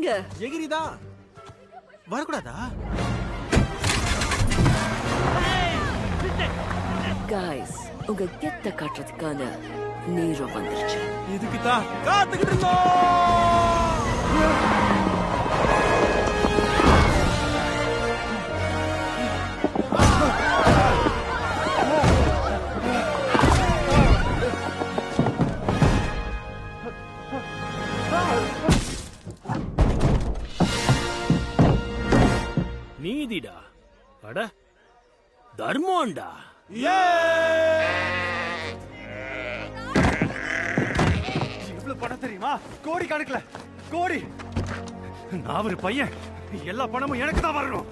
எங்க? எகிரிதான். வரக்கூடாதா? காய்ஸ், உங்க கெத்த காட்டுறதுக்கான நேரம் வந்துருச்சு. இதுக்கு தான் காத்துக்கிட்டு இருந்தோம். நீதிடா, அட தர்மம்டா. எவ்வளவு பணம் தெரியுமா? கோடி கணக்குல கோடி. நான் ஒரு பையன், எல்லா பணமும் எனக்கு தான் வரணும்.